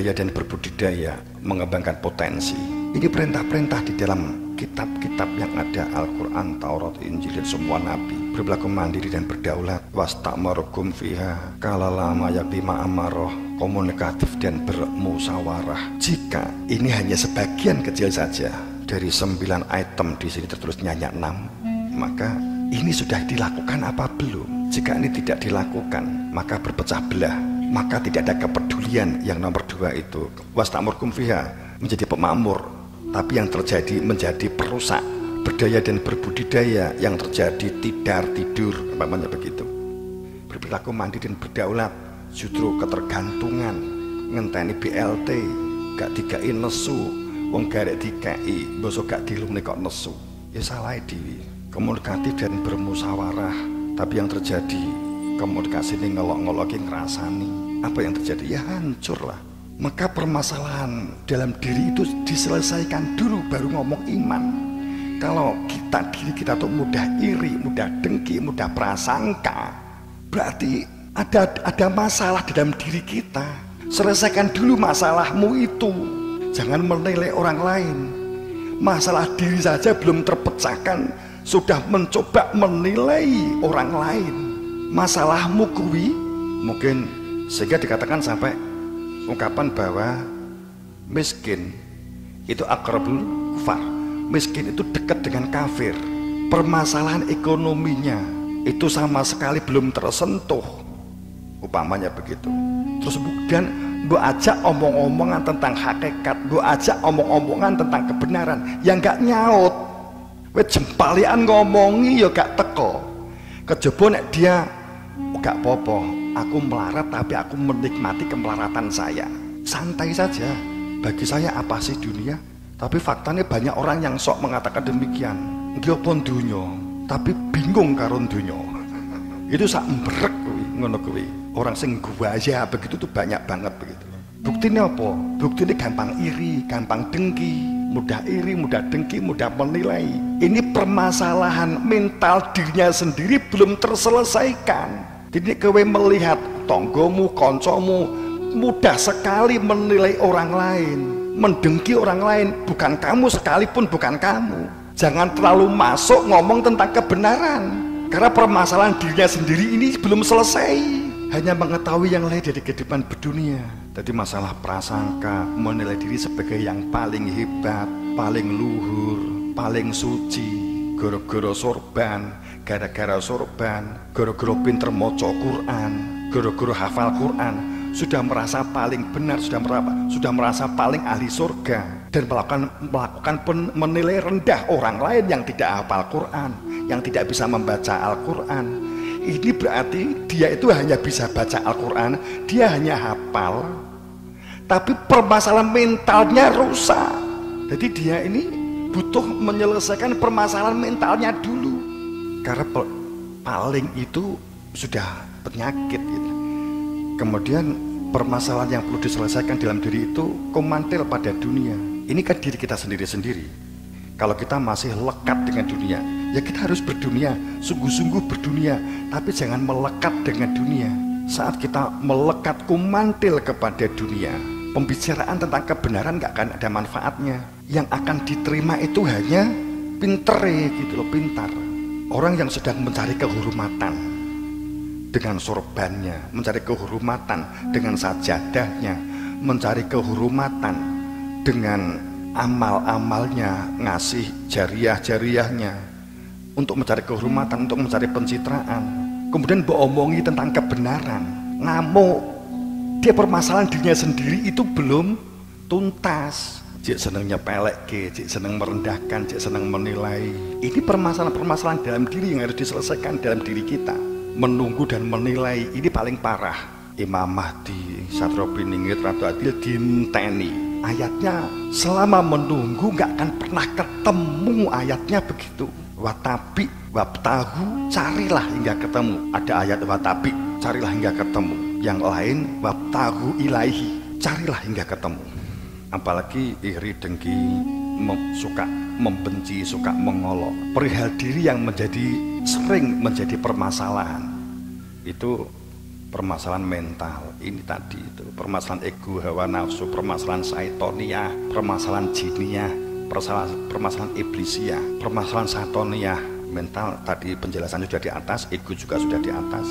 berbudaya dan berbudidaya, mengembangkan potensi. Ini perintah-perintah di dalam kitab-kitab yang ada, Al-Quran, Taurat, Injil, dan semua nabi. Berlaku mandiri dan berdaulat, wasta'marukum fiha, kalalama yaktima amaroh, komunikatif dan bermusawarah. Jika ini hanya sebagian kecil saja dari 9 item di sini tertulisnya hanya 6, maka ini sudah dilakukan apa belum? Jika ini tidak dilakukan, maka berpecah belah, maka tidak ada kepedulian. Yang nomor 2 itu wasta'marukum fiha, menjadi pemakmur, tapi yang terjadi menjadi perusak. Berdaya dan berbudidaya, yang terjadi tidar tidur, namanya begitu. Berperilaku mandiri dan berdaulat, justru ketergantungan, ngenteni BLT, gak dikai nesu, wong garek dikai, bosok gak dilumne kok nesu. Ya salah dhewe. Komunikatif dan bermusyawarah, tapi yang terjadi komunikasi ini ngelok-ngeloki ngerasani. Apa yang terjadi? Ya hancur lah. Maka permasalahan dalam diri itu diselesaikan dulu baru ngomong iman. Kalau diri kita tuh mudah iri, mudah dengki, mudah prasangka, berarti ada masalah di dalam diri kita. Selesaikan dulu masalahmu itu. Jangan menilai orang lain. Masalah diri saja belum terpecahkan, sudah mencoba menilai orang lain. Masalahmu kuwi mungkin sehingga dikatakan sampai ungkapan bahwa miskin itu akrabul kufar, miskin itu dekat dengan kafir. Permasalahan ekonominya itu sama sekali belum tersentuh, umpamanya begitu. Terus kemudian mbok ajak omong-omongan tentang hakikat, mbok ajak omong-omongan tentang kebenaran, yang gak nyaut. Wes jempalian ngomongi ya gak teko. Kejaba nek dia gak popo, aku melarat tapi aku menikmati kemelaratan saya. Santai saja. Bagi saya apa sih dunia? Tapi faktanya banyak orang yang sok mengatakan demikian. Dia pun dunia, tapi bingung karo dunia. Itu sak mbrek kuwi, ngono kuwi. Orang sing guaya begitu tuh banyak banget begitu. Buktinya apa? Buktinya gampang iri, gampang dengki, mudah iri, mudah dengki, mudah menilai. Ini permasalahan mental dirinya sendiri belum terselesaikan. Jadi kowe melihat tonggomu, koncomu, mudah sekali menilai orang lain, mendengki orang lain, bukan kamu sekalipun, bukan kamu. Jangan terlalu masuk ngomong tentang kebenaran, karena permasalahan dirinya sendiri ini belum selesai. Hanya mengetahui yang lain dari kehidupan berdunia. Jadi masalah prasangka, menilai diri sebagai yang paling hebat, paling luhur, paling suci, gara-gara sorban, gara-gara sorban, gara-gara pinter maca Quran, gara-gara hafal Quran, sudah merasa paling benar, sudah merasa paling ahli surga, dan melakukan menilai rendah orang lain yang tidak hafal Quran, yang tidak bisa membaca Al-Quran. Ini berarti dia itu hanya bisa baca Al-Quran, dia hanya hafal, tapi permasalahan mentalnya rusak. Jadi dia ini butuh menyelesaikan permasalahan mentalnya dulu, karena paling itu sudah penyakit gitu. Kemudian permasalahan yang perlu diselesaikan dalam diri itu komantil pada dunia. Ini kan diri kita sendiri-sendiri. Kalau kita masih lekat dengan dunia, ya kita harus berdunia, sungguh-sungguh berdunia, tapi jangan melekat dengan dunia. Saat kita melekat kumantil kepada dunia, pembicaraan tentang kebenaran gak akan ada manfaatnya. Yang akan diterima itu hanya pinter gitu loh, pintar. Orang yang sedang mencari kehormatan dengan sorbannya, mencari kehormatan dengan sajadahnya, mencari kehormatan dengan amal-amalnya, ngasih jariah-jariahnya untuk mencari kehormatan, untuk mencari pencitraan, kemudian bohongi tentang kebenaran, ngamuk. Dia permasalahan dirinya sendiri itu belum tuntas. Cik seneng nyepelek, cik seneng merendahkan, cik seneng menilai. Ini permasalahan-permasalahan dalam diri yang harus diselesaikan dalam diri kita. Menunggu dan menilai ini paling parah. Imam Mahdi Satrobiningit Ratu Adil dinteni. Ayatnya selama menunggu gak akan pernah ketemu, ayatnya begitu. Watabi wabtahu, carilah hingga ketemu. Ada ayat watabi, carilah hingga ketemu. Yang lain wabtahu ilaihi, carilah hingga ketemu. Apalagi iri, dengki, suka membenci, suka mengolok, perihal diri yang sering menjadi permasalahan. Itu permasalahan mental ini tadi itu, permasalahan ego, hawa nafsu, permasalahan saitonia, permasalahan jinia, permasalahan iblisia, permasalahan satonia. Mental tadi penjelasannya sudah di atas, ego juga sudah di atas.